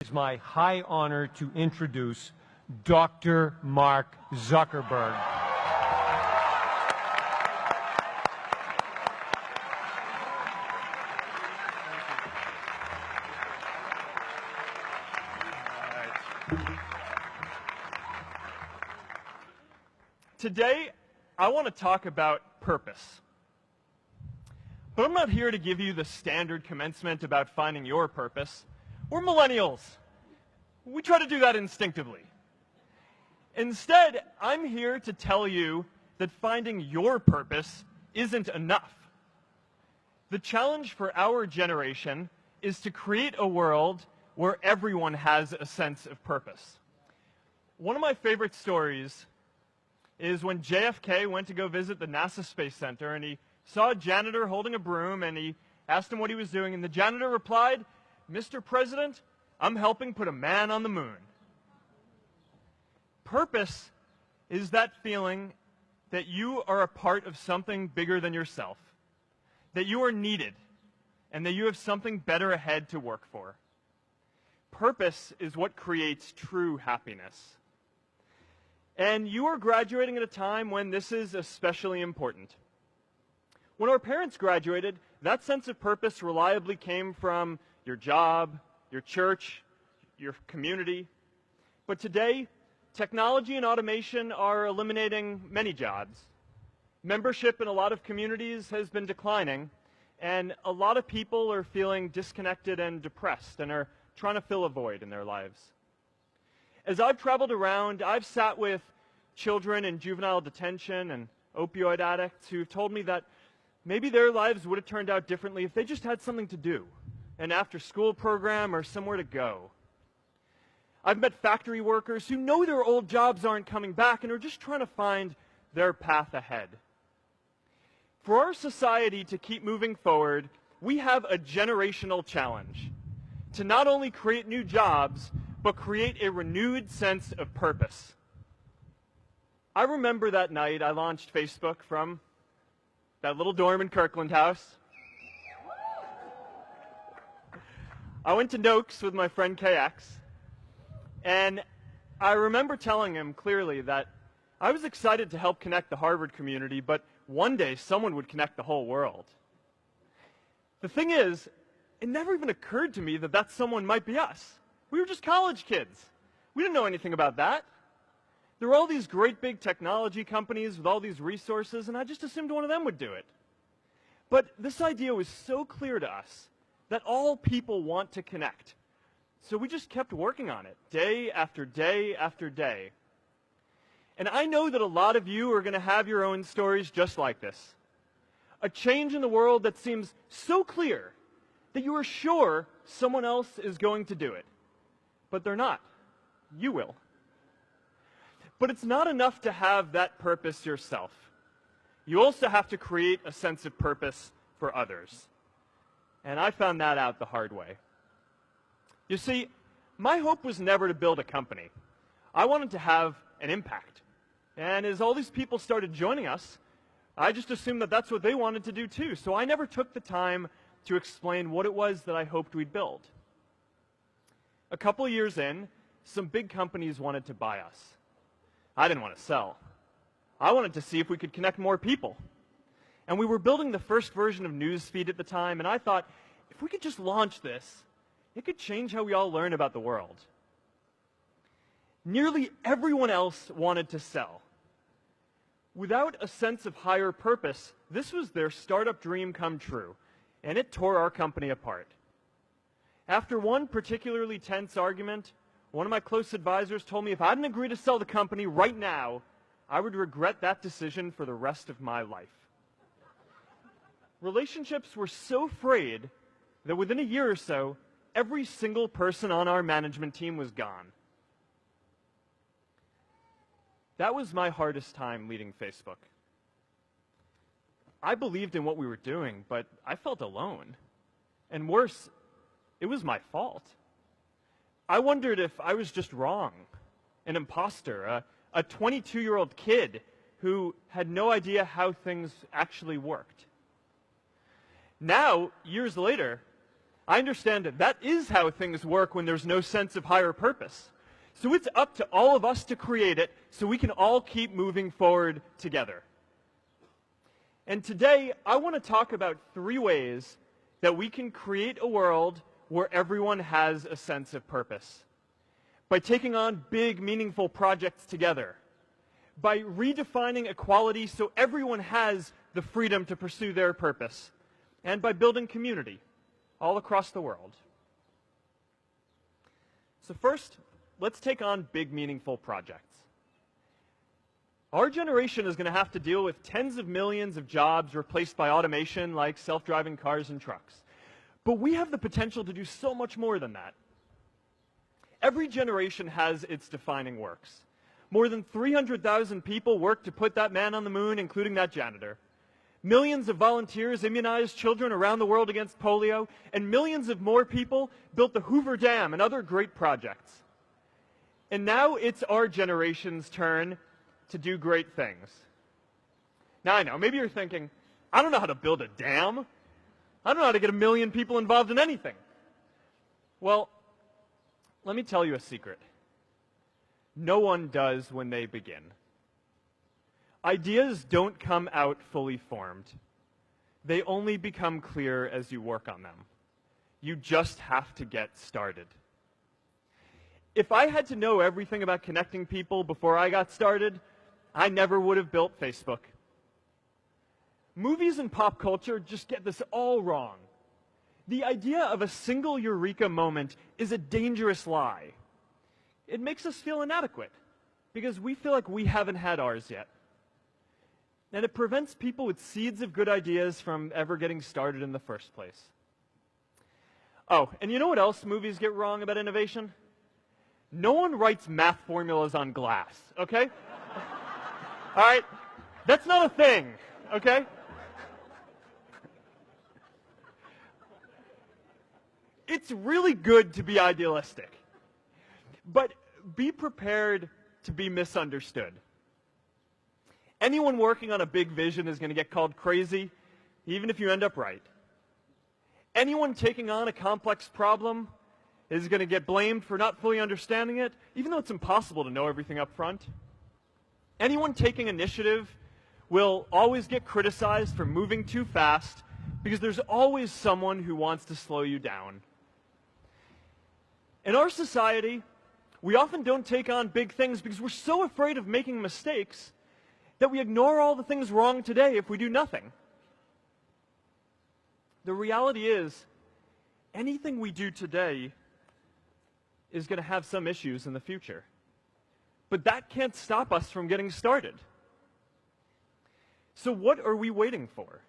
It's my high honor to introduce Dr. Mark Zuckerberg. Today, I want to talk about purpose. But I'm not here to give you the standard commencement about finding your purpose. We're millennials. We try to do that instinctively. Instead, I'm here to tell you that finding your purpose isn't enough. The challenge for our generation is to create a world where everyone has a sense of purpose. One of my favorite stories is when JFK went to go visit the NASA Space Center, and he saw a janitor holding a broom, and he asked him what he was doing, and the janitor replied, "Mr. President, I'm helping put a man on the moon." Purpose is that feeling that you are a part of something bigger than yourself, that you are needed, and that you have something better ahead to work for. Purpose is what creates true happiness. And you are graduating at a time when this is especially important. When our parents graduated, that sense of purpose reliably came from your job, your church, your community. But today, technology and automation are eliminating many jobs. Membership in a lot of communities has been declining, and a lot of people are feeling disconnected and depressed and are trying to fill a void in their lives. As I've traveled around, I've sat with children in juvenile detention and opioid addicts who've told me that maybe their lives would have turned out differently if they just had something to do, an after-school program or somewhere to go. I've met factory workers who know their old jobs aren't coming back and are just trying to find their path ahead. For our society to keep moving forward, we have a generational challenge to not only create new jobs, but create a renewed sense of purpose. I remember that night I launched Facebook from that little dorm in Kirkland House. I went to Noakes with my friend KX, and I remember telling him clearly that I was excited to help connect the Harvard community, but one day someone would connect the whole world. The thing is, it never even occurred to me that that someone might be us. We were just college kids. We didn't know anything about that. There were all these great big technology companies with all these resources, and I just assumed one of them would do it. But this idea was so clear to us that all people want to connect. So we just kept working on it, day after day after day. And I know that a lot of you are going to have your own stories just like this. A change in the world that seems so clear that you are sure someone else is going to do it. But they're not. You will. But it's not enough to have that purpose yourself. You also have to create a sense of purpose for others. And I found that out the hard way. You see, my hope was never to build a company. I wanted to have an impact. And as all these people started joining us, I just assumed that that's what they wanted to do too. So I never took the time to explain what it was that I hoped we'd build. A couple of years in, some big companies wanted to buy us. I didn't want to sell. I wanted to see if we could connect more people. And we were building the first version of Newsfeed at the time, and I thought, if we could just launch this, it could change how we all learn about the world. Nearly everyone else wanted to sell. Without a sense of higher purpose, this was their startup dream come true, and it tore our company apart. After one particularly tense argument, one of my close advisors told me if I didn't agree to sell the company right now, I would regret that decision for the rest of my life. Relationships were so frayed that within a year or so, every single person on our management team was gone. That was my hardest time leading Facebook. I believed in what we were doing, but I felt alone. And worse, it was my fault. I wondered if I was just wrong, an imposter, a 22-year-old kid who had no idea how things actually worked. Now, years later, I understand that that is how things work when there's no sense of higher purpose. So it's up to all of us to create it so we can all keep moving forward together. And today, I want to talk about 3 ways that we can create a world where everyone has a sense of purpose. By taking on big, meaningful projects together. By redefining equality so everyone has the freedom to pursue their purpose. And by building community all across the world. So first, let's take on big, meaningful projects. Our generation is going to have to deal with tens of millions of jobs replaced by automation like self-driving cars and trucks. But we have the potential to do so much more than that. Every generation has its defining works. More than 300,000 people worked to put that man on the moon, including that janitor. Millions of volunteers immunized children around the world against polio, and millions of more people built the Hoover Dam and other great projects. And now it's our generation's turn to do great things. Now I know, maybe you're thinking, I don't know how to build a dam. I don't know how to get 1 million people involved in anything. Well, let me tell you a secret. No one does when they begin. Ideas don't come out fully formed. They only become clear as you work on them. You just have to get started. If I had to know everything about connecting people before I got started, I never would have built Facebook. Movies and pop culture just get this all wrong. The idea of a single eureka moment is a dangerous lie. It makes us feel inadequate because we feel like we haven't had ours yet. And it prevents people with seeds of good ideas from ever getting started in the first place. Oh, and you know what else movies get wrong about innovation? No one writes math formulas on glass, okay? All right? That's not a thing, okay? It's really good to be idealistic, but be prepared to be misunderstood. Anyone working on a big vision is going to get called crazy, even if you end up right. Anyone taking on a complex problem is going to get blamed for not fully understanding it, even though it's impossible to know everything up front. Anyone taking initiative will always get criticized for moving too fast because there's always someone who wants to slow you down. In our society, we often don't take on big things because we're so afraid of making mistakes that we ignore all the things wrong today if we do nothing. The reality is, anything we do today is going to have some issues in the future. But that can't stop us from getting started. So what are we waiting for?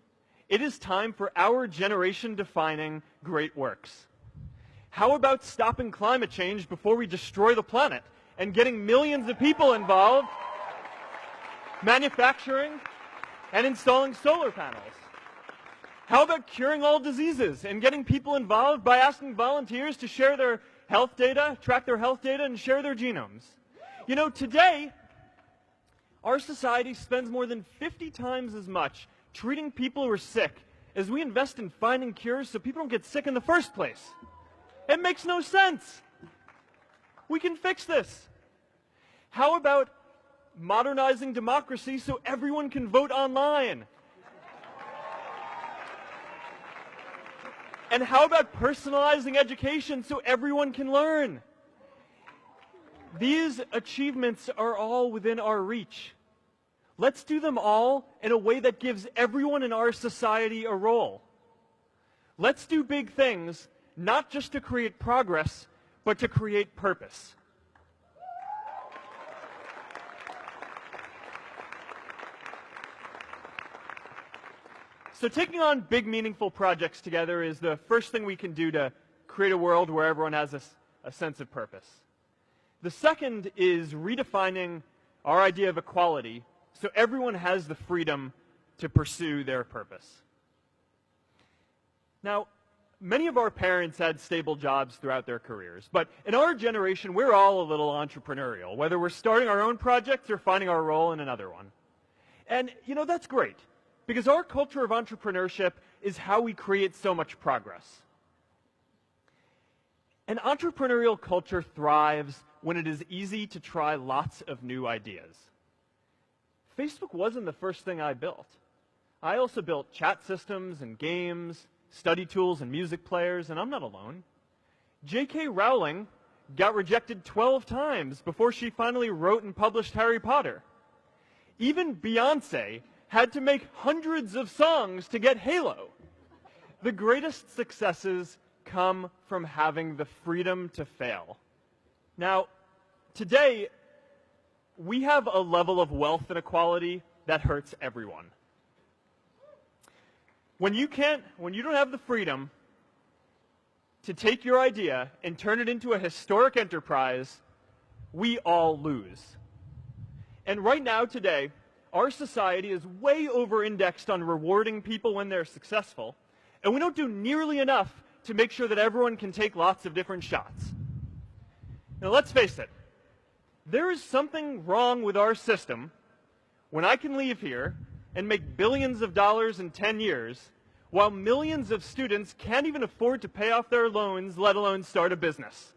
It is time for our generation-defining great works. How about stopping climate change before we destroy the planet and getting millions of people involved, manufacturing and installing solar panels? How about curing all diseases and getting people involved by asking volunteers to share their health data, track their health data, and share their genomes? You know, today, our society spends more than 50 times as much treating people who are sick as we invest in finding cures so people don't get sick in the first place. It makes no sense. We can fix this. How about modernizing democracy so everyone can vote online? And how about personalizing education so everyone can learn? These achievements are all within our reach. Let's do them all in a way that gives everyone in our society a role. Let's do big things, not just to create progress, but to create purpose. So taking on big, meaningful projects together is the first thing we can do to create a world where everyone has a sense of purpose. The second is redefining our idea of equality so everyone has the freedom to pursue their purpose. Now, many of our parents had stable jobs throughout their careers, but in our generation, we're all a little entrepreneurial, whether we're starting our own projects or finding our role in another one. And, you know, that's great, because our culture of entrepreneurship is how we create so much progress. An entrepreneurial culture thrives when it is easy to try lots of new ideas. Facebook wasn't the first thing I built. I also built chat systems and games, study tools and music players, and I'm not alone. J.K. Rowling got rejected 12 times before she finally wrote and published Harry Potter. Even Beyoncé had to make hundreds of songs to get Halo. The greatest successes come from having the freedom to fail. Now, today, we have a level of wealth inequality that hurts everyone. When you don't have the freedom to take your idea and turn it into a historic enterprise, we all lose. And right now, today, our society is way over-indexed on rewarding people when they're successful, and we don't do nearly enough to make sure that everyone can take lots of different shots. Now, let's face it. There is something wrong with our system when I can leave here and make billions of dollars in 10 years while millions of students can't even afford to pay off their loans, let alone start a business.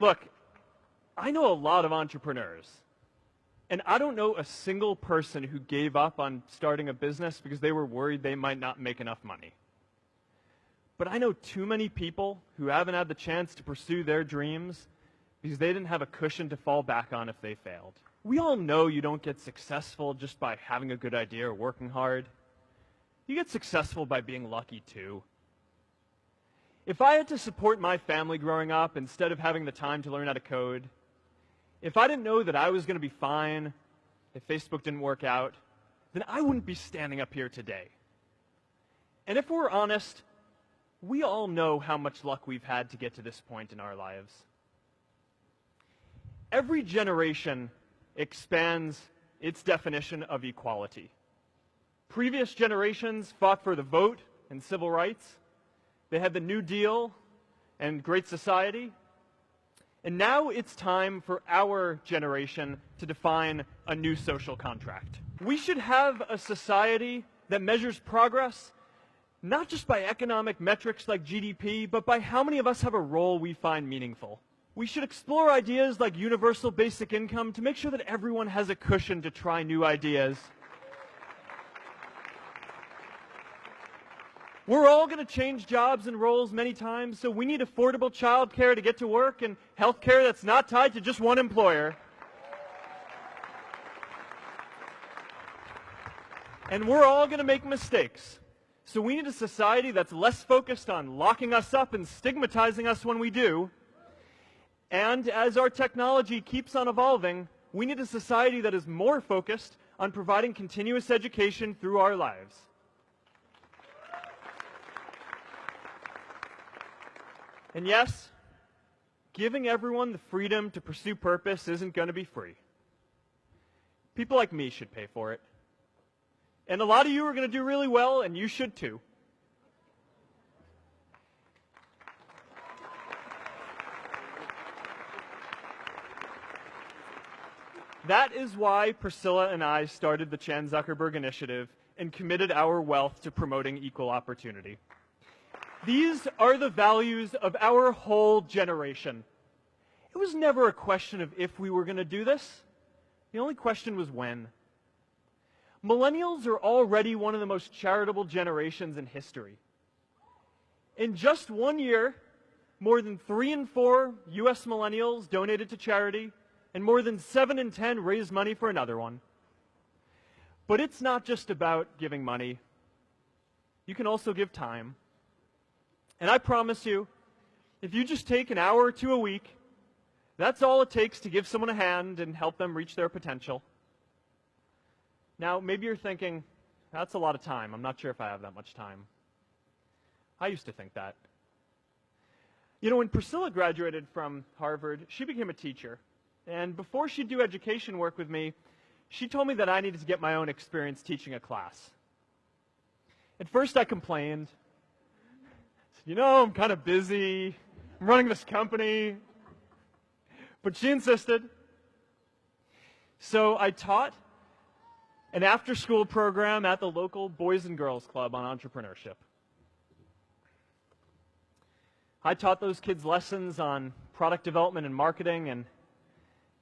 Look, I know a lot of entrepreneurs, and I don't know a single person who gave up on starting a business because they were worried they might not make enough money. But I know too many people who haven't had the chance to pursue their dreams because they didn't have a cushion to fall back on if they failed. We all know you don't get successful just by having a good idea or working hard. You get successful by being lucky too. If I had to support my family growing up instead of having the time to learn how to code, if I didn't know that I was going to be fine if Facebook didn't work out, then I wouldn't be standing up here today. And if we're honest, we all know how much luck we've had to get to this point in our lives. Every generation expands its definition of equality. Previous generations fought for the vote and civil rights. They had the New Deal and Great Society. And now it's time for our generation to define a new social contract. We should have a society that measures progress not just by economic metrics like GDP, but by how many of us have a role we find meaningful. We should explore ideas like universal basic income to make sure that everyone has a cushion to try new ideas. We're all going to change jobs and roles many times, so we need affordable childcare to get to work and healthcare that's not tied to just one employer. And we're all going to make mistakes. So we need a society that's less focused on locking us up and stigmatizing us when we do. And as our technology keeps on evolving, we need a society that is more focused on providing continuous education through our lives. And yes, giving everyone the freedom to pursue purpose isn't going to be free. People like me should pay for it. And a lot of you are going to do really well, and you should too. That is why Priscilla and I started the Chan Zuckerberg Initiative and committed our wealth to promoting equal opportunity. These are the values of our whole generation. It was never a question of if we were going to do this. The only question was when. Millennials are already one of the most charitable generations in history. In just 1 year, more than 3 in 4 US millennials donated to charity, and more than 7 in 10 raised money for another one. But it's not just about giving money. You can also give time. And I promise you, if you just take an hour or two a week, that's all it takes to give someone a hand and help them reach their potential. Now, maybe you're thinking, that's a lot of time. I'm not sure if I have that much time. I used to think that. You know, when Priscilla graduated from Harvard, she became a teacher. And before she'd do education work with me, she told me that I needed to get my own experience teaching a class. At first, I complained. I said, you know, I'm kind of busy. I'm running this company. But she insisted. So I taught, an after-school program at the local Boys and Girls Club on entrepreneurship. I taught those kids lessons on product development and marketing, and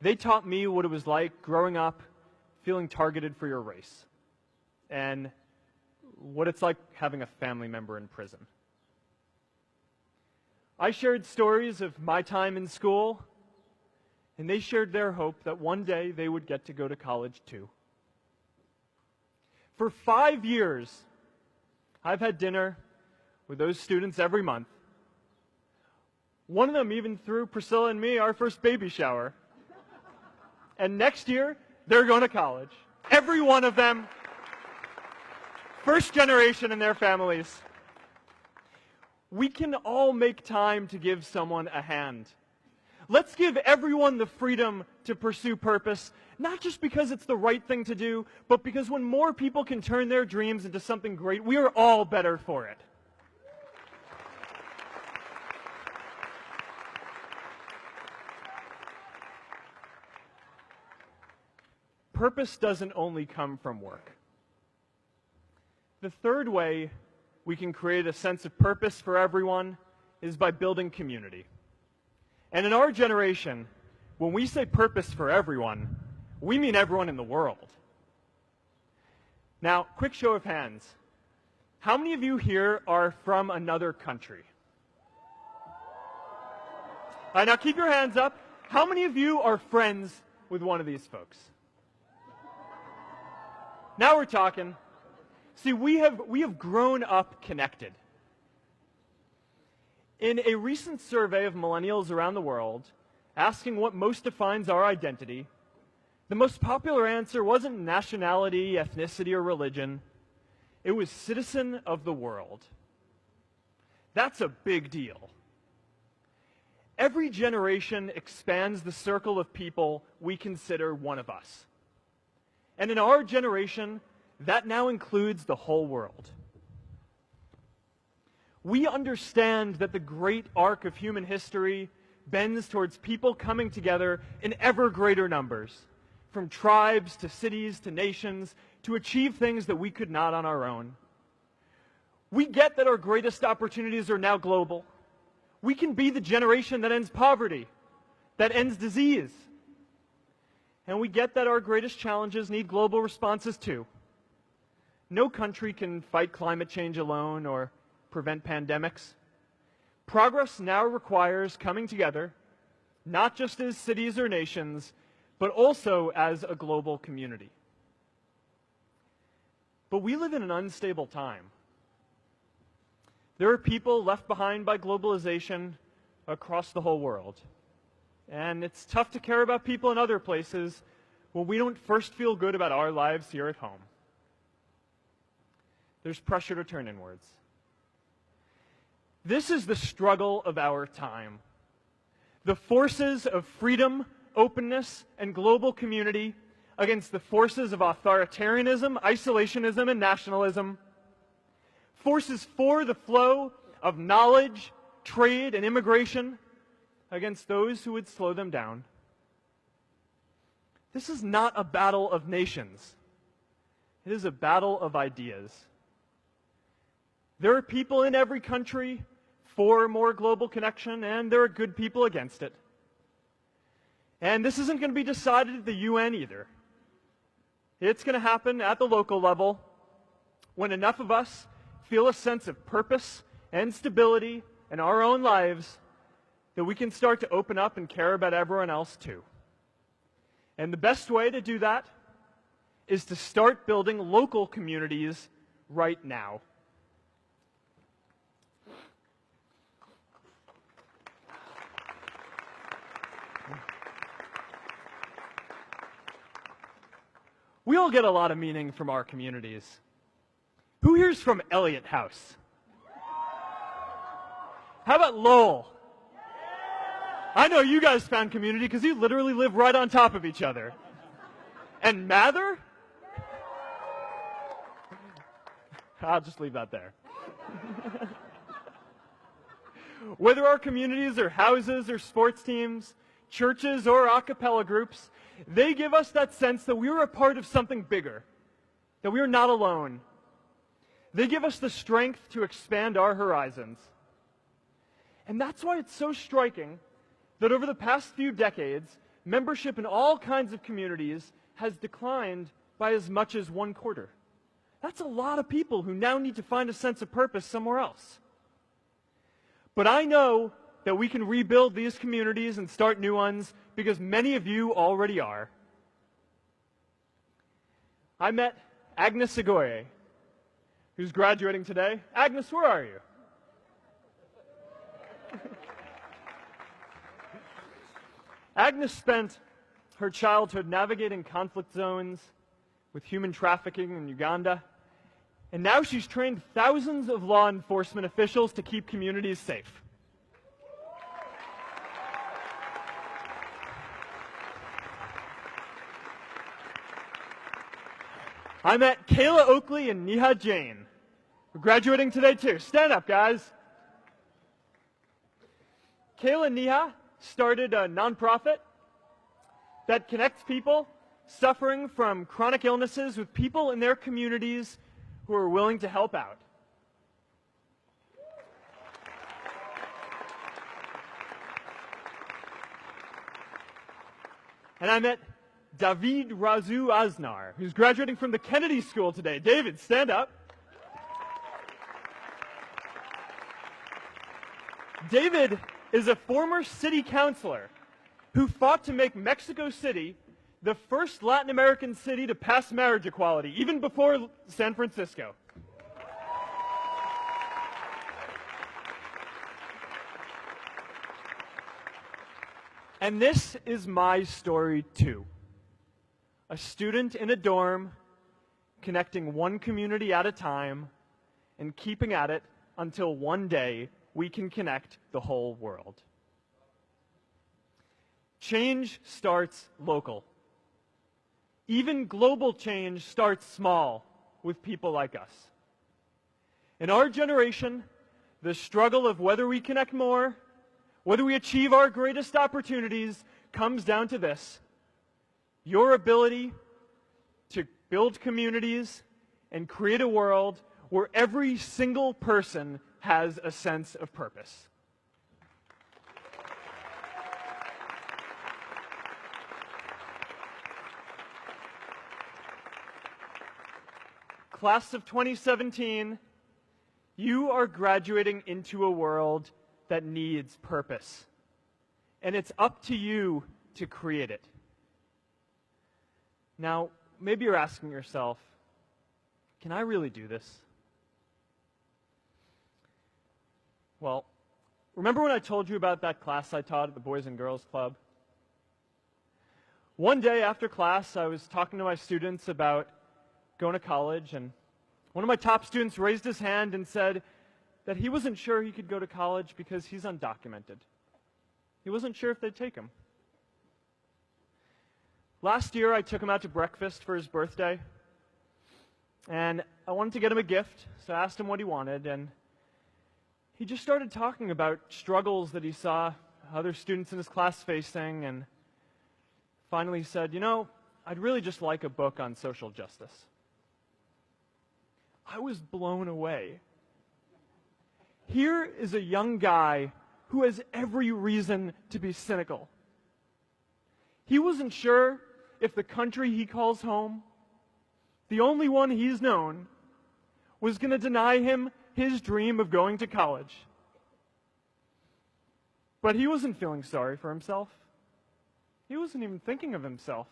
they taught me what it was like growing up feeling targeted for your race, and what it's like having a family member in prison. I shared stories of my time in school, and they shared their hope that one day they would get to go to college too. For 5 years, I've had dinner with those students every month. One of them even threw Priscilla and me our first baby shower. And next year, they're going to college. Every one of them, first generation in their families. We can all make time to give someone a hand. Let's give everyone the freedom to pursue purpose, not just because it's the right thing to do, but because when more people can turn their dreams into something great, we are all better for it. Purpose doesn't only come from work. The third way we can create a sense of purpose for everyone is by building community. And in our generation, when we say purpose for everyone, we mean everyone in the world. Now, quick show of hands. How many of you here are from another country? All right, now keep your hands up. How many of you are friends with one of these folks? Now we're talking. See, we have grown up connected. In a recent survey of millennials around the world, asking what most defines our identity, the most popular answer wasn't nationality, ethnicity, or religion. It was citizen of the world. That's a big deal. Every generation expands the circle of people we consider one of us. And in our generation, that now includes the whole world. We understand that the great arc of human history bends towards people coming together in ever greater numbers, from tribes to cities to nations, to achieve things that we could not on our own. We get that our greatest opportunities are now global. We can be the generation that ends poverty, that ends disease. And we get that our greatest challenges need global responses too. No country can fight climate change alone or prevent pandemics. Progress now requires coming together, not just as cities or nations, but also as a global community. But we live in an unstable time. There are people left behind by globalization across the whole world. And it's tough to care about people in other places when we don't first feel good about our lives here at home. There's pressure to turn inwards. This is the struggle of our time. The forces of freedom, openness, and global community against the forces of authoritarianism, isolationism, and nationalism. Forces for the flow of knowledge, trade, and immigration against those who would slow them down. This is not a battle of nations. It is a battle of ideas. There are people in every country for more global connection, and there are good people against it. And this isn't going to be decided at the UN either. It's going to happen at the local level when enough of us feel a sense of purpose and stability in our own lives that we can start to open up and care about everyone else too. And the best way to do that is to start building local communities right now. We all get a lot of meaning from our communities. Who here's from Elliott House? How about Lowell? I know you guys found community because you literally live right on top of each other. And Mather? I'll just leave that there. Whether our communities are houses or sports teams, churches or a cappella groups, they give us that sense that we are a part of something bigger, that we are not alone. They give us the strength to expand our horizons. And that's why it's so striking that over the past few decades, membership in all kinds of communities has declined by as much as 1/4. That's a lot of people who now need to find a sense of purpose somewhere else. But I know that we can rebuild these communities and start new ones because many of you already are. I met Agnes Segoye, who's graduating today. Agnes, where are you? Agnes spent her childhood navigating conflict zones with human trafficking in Uganda, and now she's trained thousands of law enforcement officials to keep communities safe. I met Kayla Oakley and Neha Jain. We're graduating today too. Stand up, guys. Kayla and Neha started a nonprofit that connects people suffering from chronic illnesses with people in their communities who are willing to help out. And I met David Razu Aznar, who's graduating from the Kennedy School today. David, stand up. David is a former city councilor who fought to make Mexico City the first Latin American city to pass marriage equality, even before San Francisco. And this is my story too. A student in a dorm, connecting one community at a time, and keeping at it until one day we can connect the whole world. Change starts local. Even global change starts small with people like us. In our generation, the struggle of whether we connect more, whether we achieve our greatest opportunities, comes down to this: your ability to build communities and create a world where every single person has a sense of purpose. Class of 2017, you are graduating into a world that needs purpose. And it's up to you to create it. Now, maybe you're asking yourself, can I really do this? Well, remember when I told you about that class I taught at the Boys and Girls Club? One day after class, I was talking to my students about going to college, and one of my top students raised his hand and said that he wasn't sure he could go to college because he's undocumented. He wasn't sure if they'd take him. Last year, I took him out to breakfast for his birthday, and I wanted to get him a gift, so I asked him what he wanted, and he just started talking about struggles that he saw other students in his class facing, and finally said, I'd really just like a book on social justice. I was blown away. Here is a young guy who has every reason to be cynical. He wasn't sure if the country he calls home, the only one he's known, was going to deny him his dream of going to college. But he wasn't feeling sorry for himself. He wasn't even thinking of himself.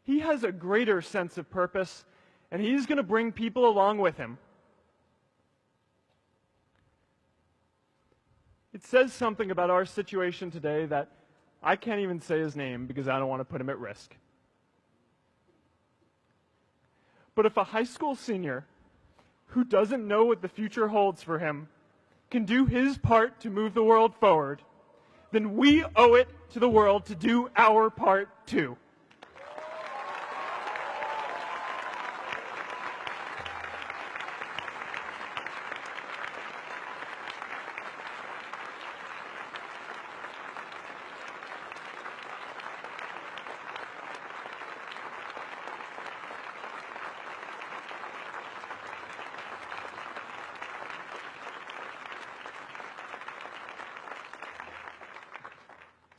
He has a greater sense of purpose, and he's going to bring people along with him. It says something about our situation today that I can't even say his name because I don't want to put him at risk. But if a high school senior who doesn't know what the future holds for him can do his part to move the world forward, then we owe it to the world to do our part too.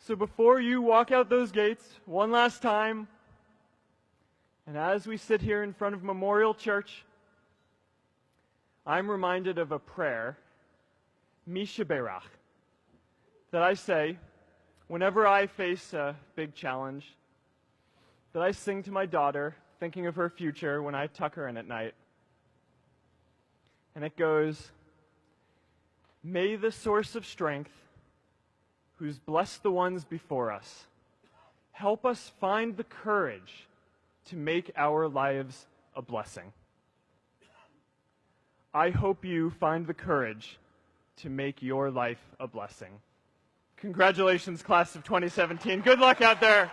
So before you walk out those gates one last time, and as we sit here in front of Memorial Church, I'm reminded of a prayer, Mishaberach, that I say whenever I face a big challenge, that I sing to my daughter, thinking of her future when I tuck her in at night. And it goes, "May the source of strength, who's blessed the ones before us, help us find the courage to make our lives a blessing." I hope you find the courage to make your life a blessing. Congratulations, class of 2017. Good luck out there.